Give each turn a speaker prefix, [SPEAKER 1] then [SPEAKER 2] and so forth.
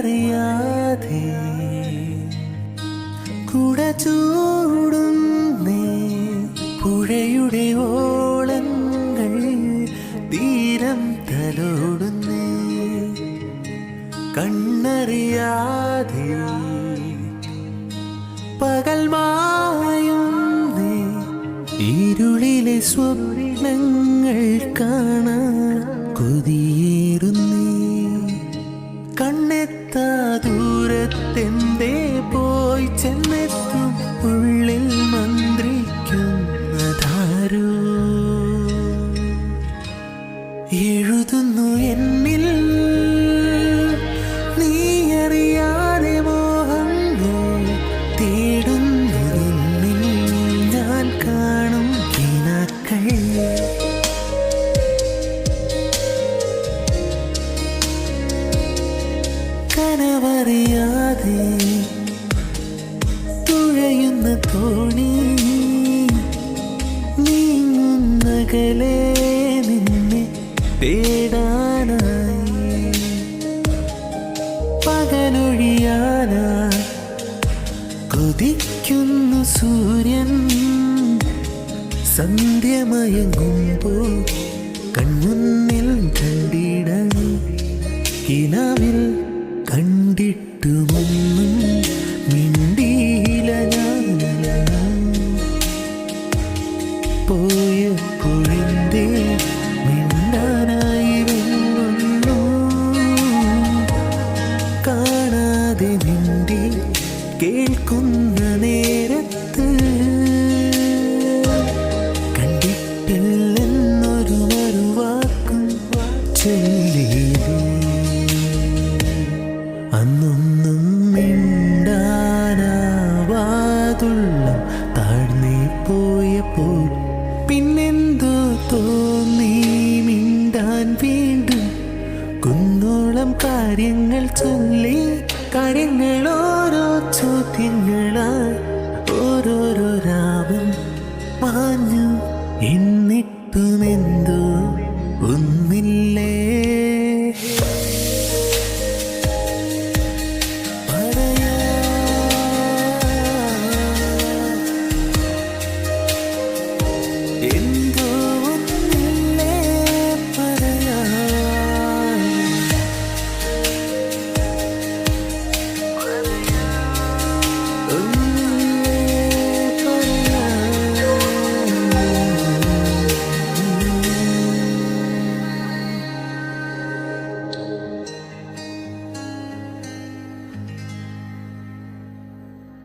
[SPEAKER 1] അറിയാതെ കുട ചൂടുന്നേ പുഴയുടെ ഓളങ്ങൾ തീരം തലോടുന്നേ കണ്ണറിയാതെ പകൽ മായുന്നേ ഇരുളിലെ സ്വപ്നങ്ങൾ കാണാൻ കൊതിയേറുന്നേ കണ്ണെത്താ ദൂരത്തെന്തേ പോയി ചെന്നെത്തും ഉള്ളിൽ മന്ത്രിക്കുന്നതാരോ എഴുതുന്നു എന്നിൽ നീ അറിയാതെ മോഹങ്ങൾ തേടുന്നു നിന്നിൽ ഞാൻ കാണും കിനാക്കൾ കനവറിയാതെ തുഴയുന്ന തോണി നീങ്ങുന്നകലെ നിന്നെ തേടാനായി പകലൊഴിയാനായി കൊതിക്കുന്നു സൂര്യൻ സന്ധ്യമയങ്ങുമ്പോൾ കൺമുന്നിൽ കണ്ടിടം കിനാവിൽ കണ്ടിട്ടുമൊന്നും മിണ്ടിയില്ല ഞാൻ പോയപ്പോഴെന്തേ മിണ്ടാനായി വെല്ലുന്നു കാണാതെ മിണ്ടി കേൾക്കുന്ന നേരത്ത് കണ്ടിട്ടില്ലെന്നൊരു മറുവാക്കും ചൊല്ലിയില്ലേ അന്നൊന്നും മിണ്ടാനാവാതുള്ള താഴ്ന്നേ പോയപ്പോൾ പിന്നെന്തോ തോന്നി മിണ്ടാൻ വീണ്ടും കുന്നോളം കാര്യങ്ങൾ ചൊല്ലി കാര്യങ്ങൾ ഓരോ ചോദ്യങ്ങളായി ഓരോരോ രാവും മാഞ്ഞു